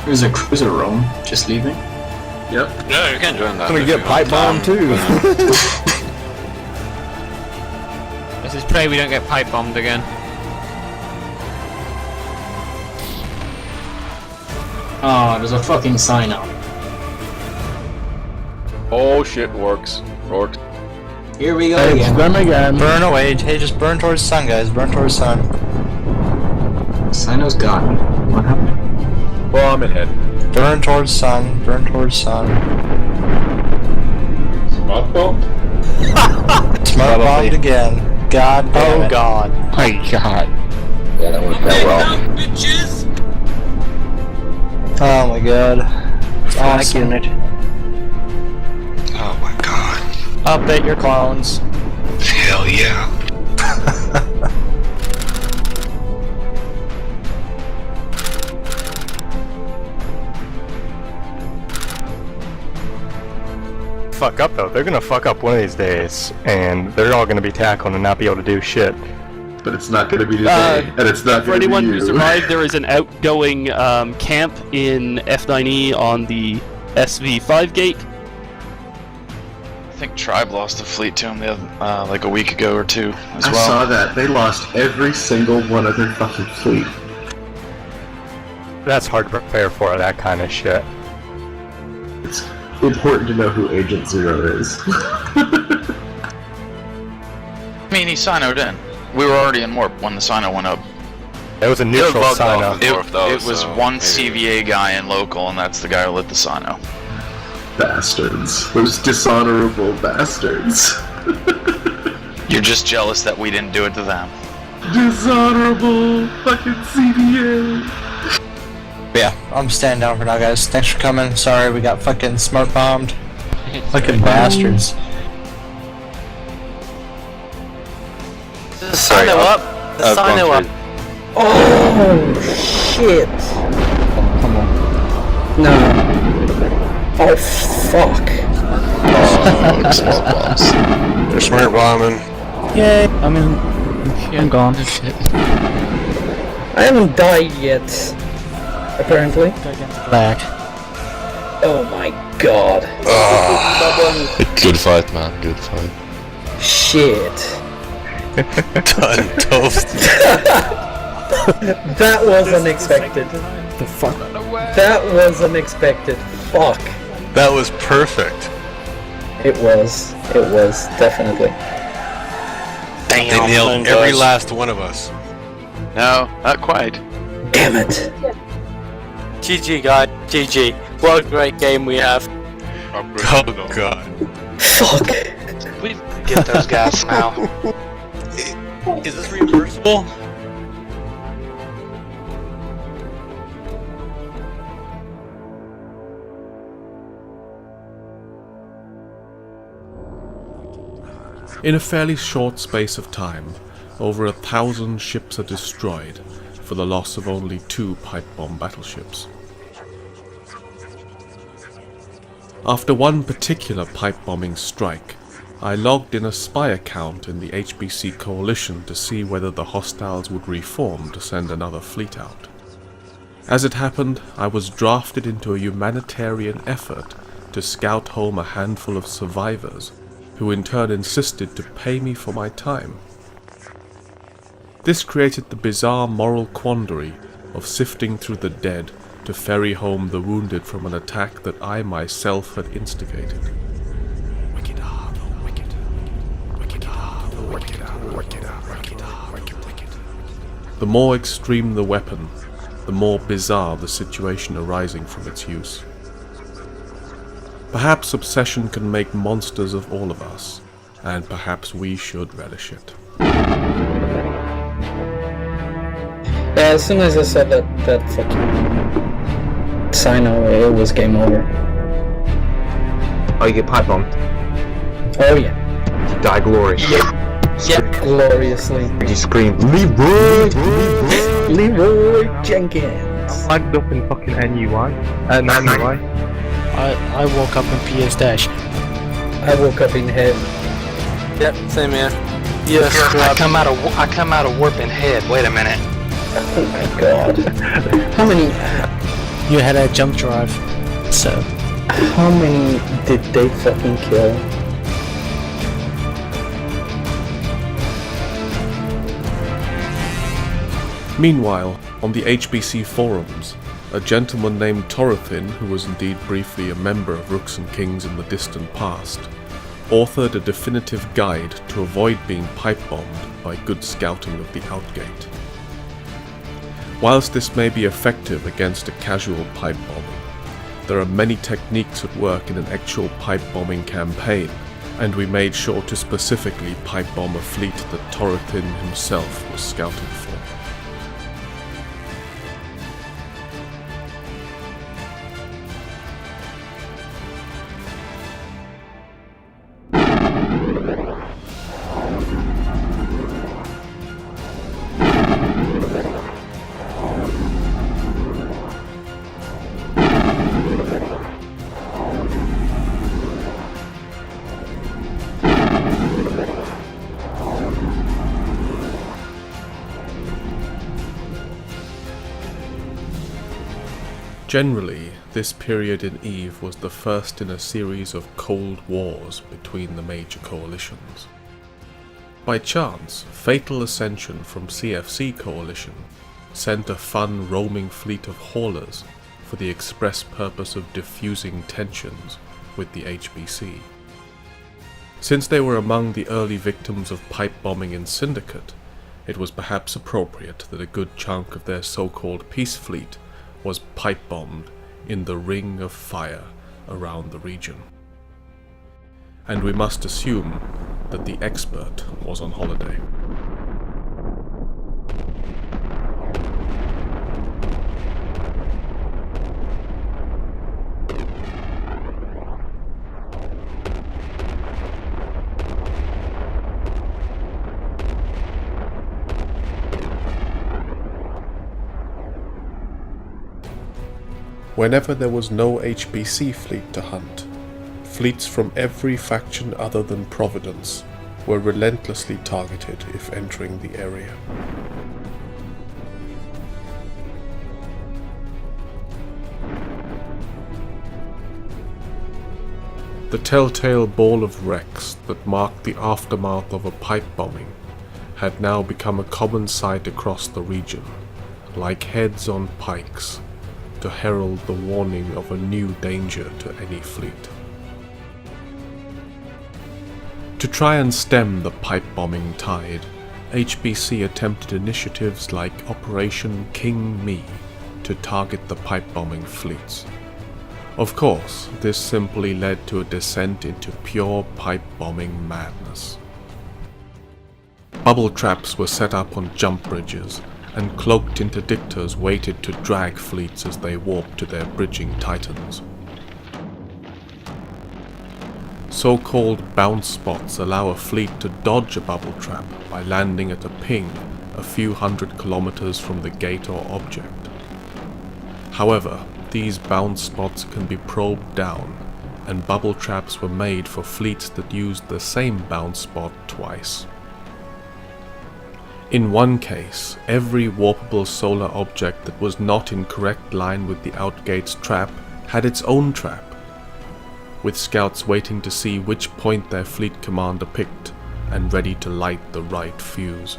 There's a cruiser roam, just leaving. Yep. No, you can join that. I'm gonna get pipe bombed too. Let's just pray we don't get pipe bombed again. Oh, there's a fucking sign up. Oh shit, works. Here we go It's again. them again. Burn away. Hey, just burn towards the sun, guys. Burn towards the sun. Sino's gone. What happened? Well, I'm ahead. Burn towards the sun. Burn towards the sun. Smoke bomb? Smoke bombed again. God damn it. Oh god. My god. Yeah, that worked out well. Oh my god. It's awesome. Oh my god. Update your clones. Hell yeah. Fuck up though. They're gonna fuck up one of these days, and they're all gonna be tackled and not be able to do shit. But it's not gonna be today, and it's not For gonna be anyone you. who survived, there is an outgoing camp in F9E on the SV5 gate. I think Tribe lost a fleet to him the other, like a week ago or two as I well. saw that. They lost every single one of their fucking fleet. That's hard to prepare for, that kind of shit. It's important to know who Agent Zero is. I mean, he Sino'd in. We were already in warp when the Sino went up. It was a neutral Sino. It was one CVA guy in local, and that's the guy who lit the Sino. Bastards. Those dishonorable bastards. You're just jealous that we didn't do it to them. Dishonorable fucking CVA. Yeah, I'm standing down for now, guys. Thanks for coming. Sorry, we got fucking smoke bombed. Fucking bastards. The Sino up. The Sino up. Oh shit! Come on. No. Oh fuck! They're smart bombing. Yay! I'm gone. I haven't died yet. Apparently. Back. Oh my god. Good fight, man. Good fight. Shit. Done. Toast. That was unexpected. The fuck? That was unexpected. Fuck. That was perfect. It was. It was, definitely. They nailed every last one of us. No, not quite. Damn it. GG, guys. GG. What a great game we have. Oh god. Fuck. We get those guys now. Is this reimbursable? In a fairly short space of time, over 1,000 ships are destroyed for the loss of only 2 pipe bomb battleships. After one particular pipe bombing strike, I logged in a spy account in the HBC Coalition to see whether the hostiles would reform to send another fleet out. As it happened, I was drafted into a humanitarian effort to scout home a handful of survivors, who in turn insisted to pay me for my time. This created the bizarre moral quandary of sifting through the dead to ferry home the wounded from an attack that I myself had instigated. The more extreme the weapon, the more bizarre the situation arising from its use. Perhaps obsession can make monsters of all of us, and perhaps we should relish it. Yeah, as soon as I saw that fucking sign, it was game over. Oh, you get pipe bombed. Oh yeah. You die gloriously. Yeah, gloriously. You scream, Leroy! Leroy Jenkins! I'm lagged up in fucking NUI. NUI. I woke up in PS Dash. I woke up in head. Yep, same here. Yes, I come out of warp in head. Wait a minute. Oh my god. How many? You had a jump drive, so. How many did they fucking kill? Meanwhile, on the HBC forums, a gentleman named Torothin, who was indeed briefly a member of Rooks and Kings in the distant past, authored a definitive guide to avoid being pipe-bombed by good scouting of the outgate. Whilst this may be effective against a casual pipe bombing, there are many techniques at work in an actual pipe bombing campaign, and we made sure to specifically pipe bomb a fleet that Torothin himself was scouting for. Generally, this period in EVE was the first in a series of cold wars between the major coalitions. By chance, Fatal Ascension from CFC Coalition sent a fun roaming fleet of haulers for the express purpose of diffusing tensions with the HBC. Since they were among the early victims of pipe bombing in Syndicate, it was perhaps appropriate that a good chunk of their so-called peace fleet was pipe-bombed in the ring of fire around the region. And we must assume that the expert was on holiday. Whenever there was no HBC fleet to hunt, fleets from every faction other than Providence were relentlessly targeted if entering the area. The telltale ball of wrecks that marked the aftermath of a pipe bombing had now become a common sight across the region, like heads on pikes, to herald the warning of a new danger to any fleet. To try and stem the pipe bombing tide, HBC attempted initiatives like Operation King Me to target the pipe bombing fleets. Of course, this simply led to a descent into pure pipe bombing madness. Bubble traps were set up on jump bridges, and cloaked interdictors waited to drag fleets as they warped to their bridging titans. So-called bounce spots allow a fleet to dodge a bubble trap by landing at a ping a few hundred kilometers from the gate or object. However, these bounce spots can be probed down, and bubble traps were made for fleets that used the same bounce spot twice. In one case, every warpable solar object that was not in correct line with the outgate's trap had its own trap, with scouts waiting to see which point their fleet commander picked and ready to light the right fuse.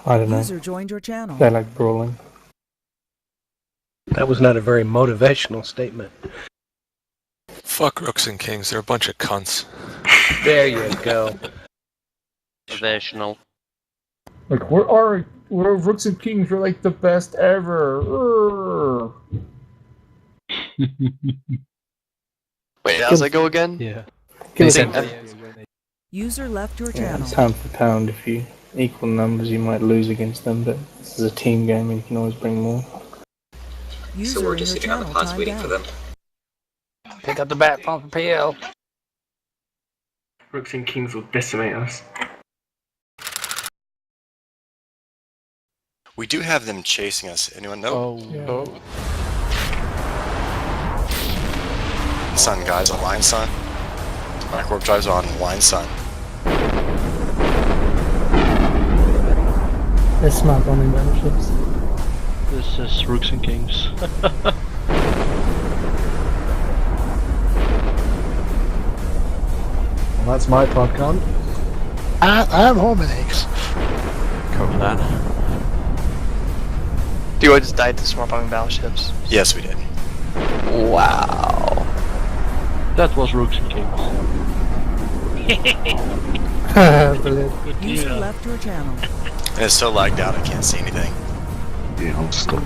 I don't know. User joined your channel. They like brawling. That was not a very motivational statement. Fuck Rooks and Kings, they're a bunch of cunts. There you go. Motivational. Like, we're Rooks and Kings, we're like the best ever. Wait, how's that go again? Yeah. User left your channel. It's pound for pound. If you equal numbers, you might lose against them, but this is a team game and you can always bring more. User so we're just sitting on the pods waiting for them. Pick up the bat pump for PL. Rooks and Kings will decimate us. We do have them chasing us. Anyone know? Sun, guys, on line sun. Black Warp drives on line sun. That's smart bombing battleships. This is Rooks and Kings. Well, that's my popcorn. I have Hominix. Cover that. Do I just died to smart bombing battleships? Yes, we did. Wow. That was Rooks and Kings. User left your channel. And it's so lagged out I can't see anything. Yeah, I'm stuck.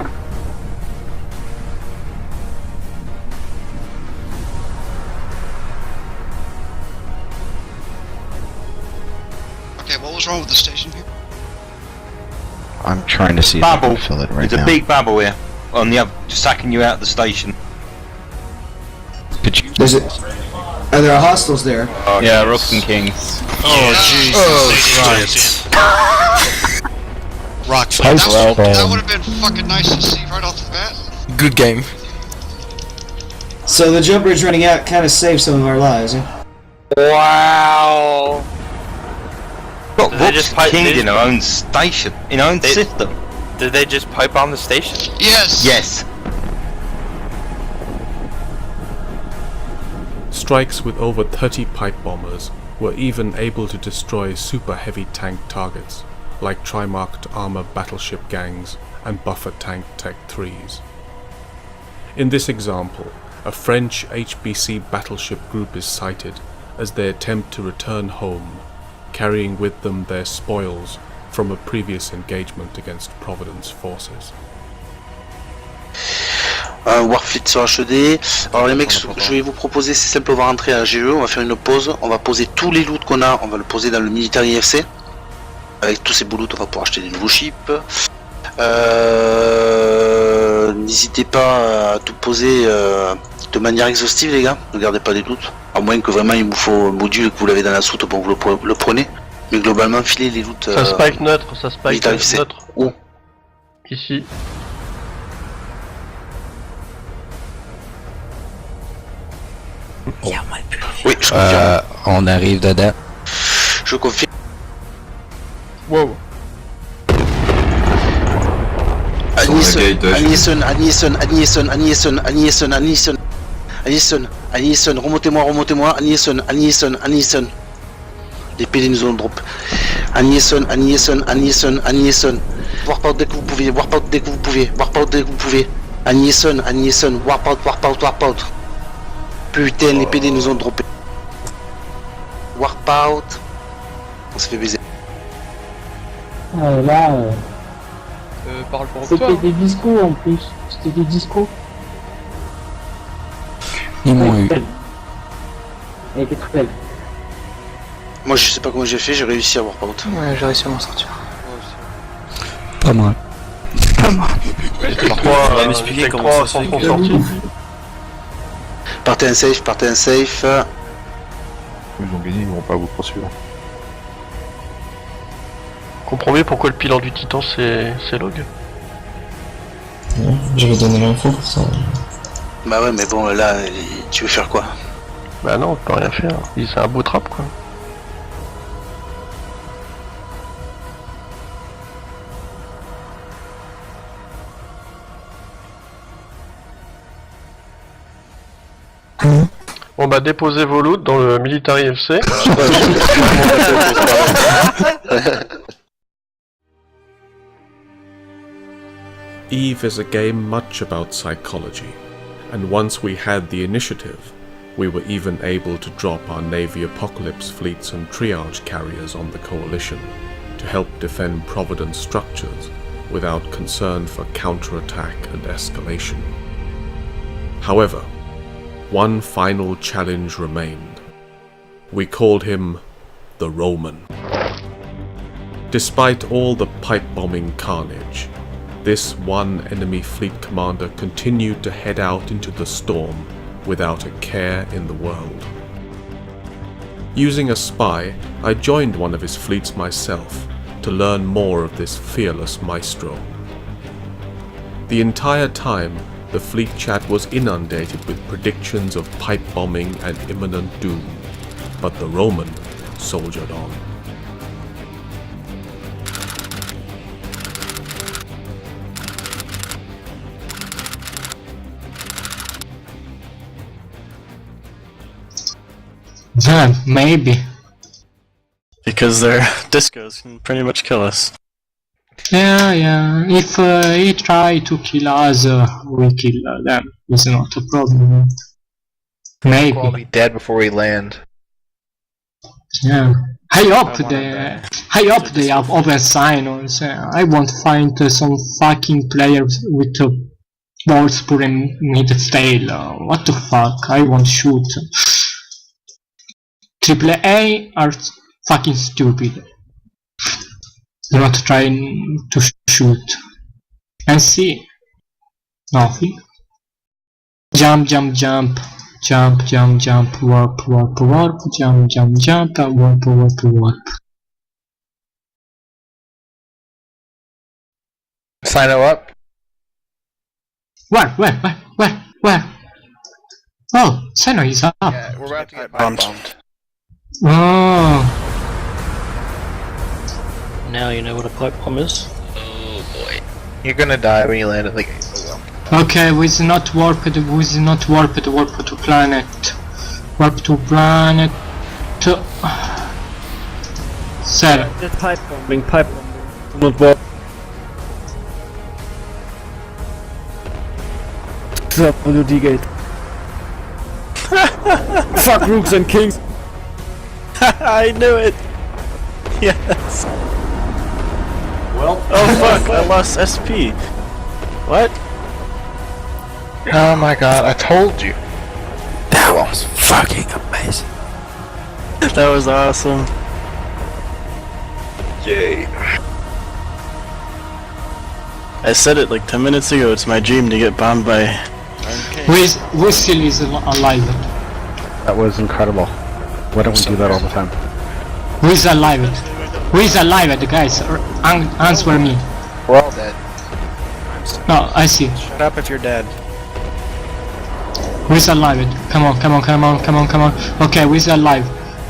Okay, what was wrong with the station here? I'm trying to see if I can fill it right There's now. a big bubble here. On the other, just sacking you out of the station. Could you? There's it. Are there hostiles there? Yeah, Rooks and Kings. Oh, Jesus. Rock, that would have been fucking nice to see right off the bat. Good game. So the jump bridge running out kind of saved some of our lives, yeah? Wow. Got Rooks and Kings in our own station, in our own system. Did they just pipe bomb the station? Yes. Yes. Strikes with over 30 pipe bombers were even able to destroy super heavy tank targets, like tri-marked armor battleship gangs and buffer tank Tech 3s. In this example, a French HBC battleship group is sighted as they attempt to return home, carrying with them their spoils from a previous engagement against Providence forces. Warfleet sur HED. Alors les mecs, je vais vous proposer, c'est simple, on va rentrer à GE, on va faire une pause, on va poser tous les loots qu'on a, on va le poser dans le Military FC. Avec tous ces beaux loots, on va pouvoir acheter des nouveaux ships. N'hésitez pas à tout poser de manière exhaustive, les gars, ne gardez pas des doutes. À moins que vraiment il vous faut un module et que vous l'avez dans la soute, bon vous le prenez. Mais globalement, filez les loots. Ça spike neutre, ça spike neutre. Où? Ici. Oui, je confirme. On arrive dedans. Je confirme. Wow. Anisson, remontez-moi, Anisson. Les PD nous ont drop. Anisson. Warpout dès que vous pouvez, Anisson, warpout. Putain, les PD nous ont droppé. Warpout. On s'est fait baiser. Là, Parle pour c'était toi. des discos en plus. C'était des discos. Ils m'ont eu. Elle était très belle. Moi je sais pas comment j'ai fait, j'ai réussi à warpout. Ouais, j'ai réussi à m'en sortir. Pas moi. On va m'expliquer comment ça se fait que... Partez un safe. Ils ont gagné, ils vont pas vous poursuivre. Comprenez pourquoi le pilote du Titan c'est Log. J'avais donné l'info pour ça. Bah ouais, mais bon, là, tu veux faire quoi? Bah non, on peut rien faire. C'est un beau trap quoi. Bon bah déposez vos loots dans le Military FC. EVE is a game much about psychology, and once we had the initiative, we were even able to drop our Navy Apocalypse fleets and triage carriers on the Coalition to help defend Providence structures without concern for counterattack and escalation. However, one final challenge remained. We called him the Roman. Despite all the pipe bombing carnage, this one enemy fleet commander continued to head out into the storm without a care in the world. Using a spy, I joined one of his fleets myself to learn more of this fearless maestro. The entire time, the fleet chat was inundated with predictions of pipe bombing and imminent doom, but the Roman soldiered on. Yeah, maybe. Because their discos can pretty much kill us. Yeah. If he try to kill us, we kill them. It's not a problem. Maybe. We'll all be dead before we land. Yeah. I hope they have open signals. I want to find some fucking players with balls put in mid-tail. What the fuck? I want to shoot. AAA are fucking stupid. They're not trying to shoot. And see. Nothing. Jump. Jump, warp, jump, warp. Sign up. Where? Oh, Sino is up. Yeah, we're about to get bombed. Oh. Now you know what a pipe bomb is. Oh boy. You're gonna die when you land at the gate. Okay, we is not warped to planet. Warp to planet. Sir. Pipe bombing. Not warp. WD gate. Fuck Rooks and Kings. I knew it! Yes! Well, oh fuck, I lost SP. What? Oh my god, I told you. That was fucking amazing. That was awesome. Yay. I said it like 10 minutes ago, it's my dream to get bombed by... We still is alive. That was incredible. Why don't we do that all the time? Who is alive? Guys? Answer me. We're all dead. No, I see. Shut up if you're dead. Who is alive? Come on. Okay, who is alive?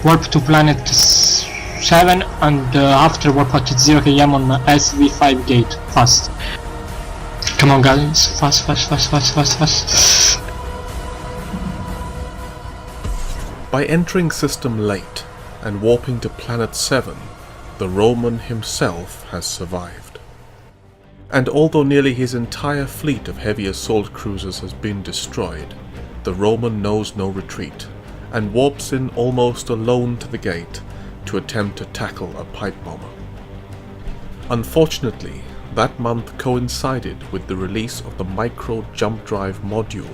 Warp to planet 7 and after warp at 0 km on SV5 gate. Fast. Come on guys, fast. By entering system late and warping to planet 7, the Roman himself has survived. And although nearly his entire fleet of heavy assault cruisers has been destroyed, the Roman knows no retreat, and warps in almost alone to the gate to attempt to tackle a pipe bomber. Unfortunately, that month coincided with the release of the micro jump drive module,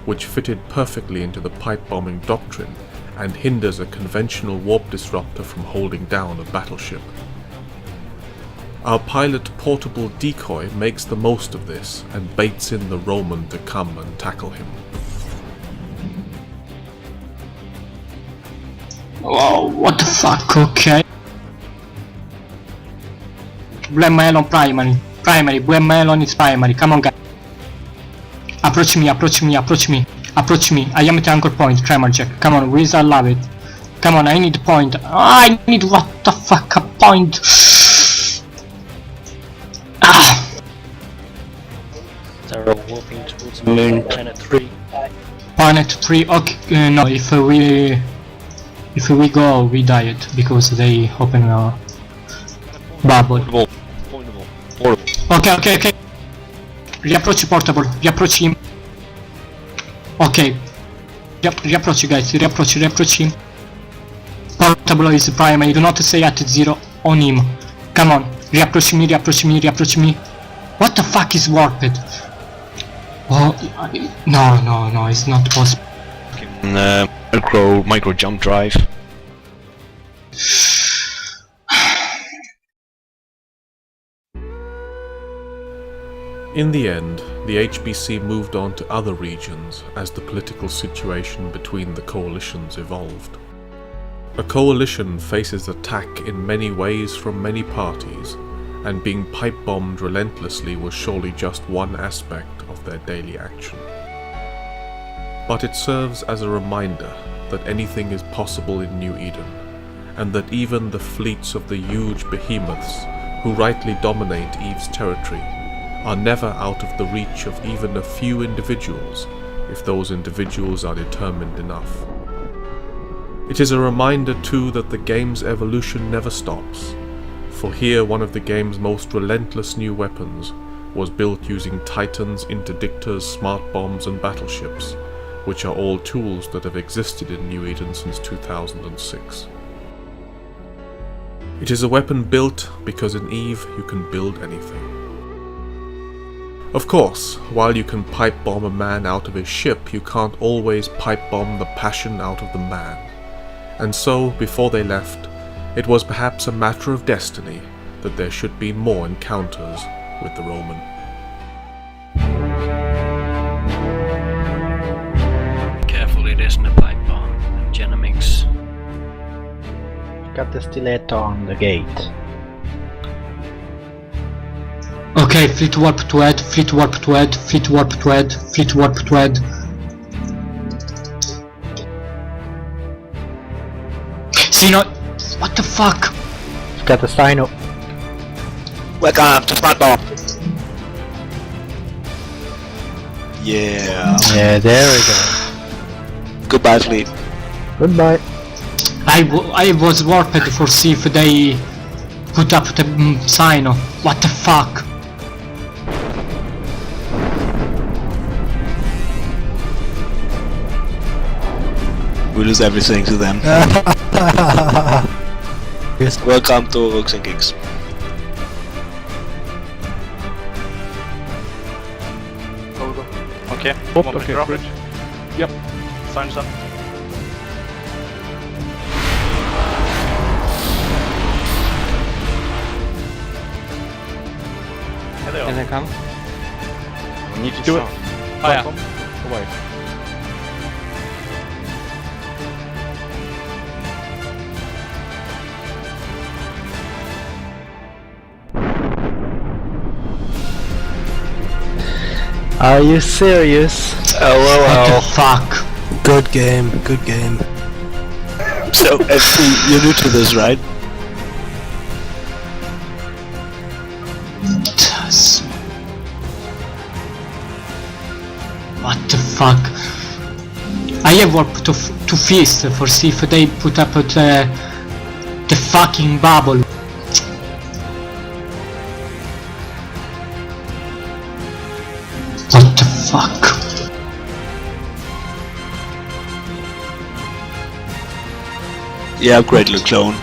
which fitted perfectly into the pipe bombing doctrine and hinders a conventional warp disruptor from holding down a battleship. Our pilot portable decoy makes the most of this and baits in the Roman to come and tackle him. Oh, what the fuck, okay. Blue Melon primary, Blue Melon is primary, come on guys. Approach me, I am at anchor point, tremor check, come on, Wizard love it. Come on, I need a point, I need what the fuck, a point. They're all warping towards planet 3. Planet 3, okay, no, if we go, we died, because they open a bubble. Portable. Okay. Riapproach portable, riapproach him. Ok. Riapproach guys, riapproach him. Portable is primary, do not stay at 0 on him. Come on, riapproach me. What the fuck is warped? Oh, no, it's not possible. Micro jump drive. In the end, the HBC moved on to other regions as the political situation between the coalitions evolved. A coalition faces attack in many ways from many parties, and being pipe-bombed relentlessly was surely just one aspect of their daily action. But it serves as a reminder that anything is possible in New Eden, and that even the fleets of the huge behemoths who rightly dominate Eve's territory are never out of the reach of even a few individuals if those individuals are determined enough. It is a reminder too that the game's evolution never stops, for here one of the game's most relentless new weapons was built using titans, interdictors, smart bombs and battleships, which are all tools that have existed in New Eden since 2006. It is a weapon built because in Eve you can build anything. Of course, while you can pipe bomb a man out of his ship, you can't always pipe bomb the passion out of the man. And so, before they left, it was perhaps a matter of destiny that there should be more encounters with the Roman. Careful, it isn't a pipe bomb. Genomics. Got the stiletto on the gate. Okay, fleet warp to head. See, no, what the fuck? Got the Sino. Welcome to pipe bomb. Yeah. Yeah, there we go. Goodbye, fleet. Goodbye. I was warped for see if they put up the Sino. What the fuck? We lose everything to them. Yes. Welcome to Rooks and Kings. Go. Okay. Okay, bridge. Yep. Signs up. Can they come? We need to Do it. Oh yeah. Away. Are you serious? LOL. What the fuck? Good game, good game. So, FC, you're new to this, right? What the fuck? I have warped to Feast for see if they put up the fucking bubble. What the fuck? Yeah, great little clone.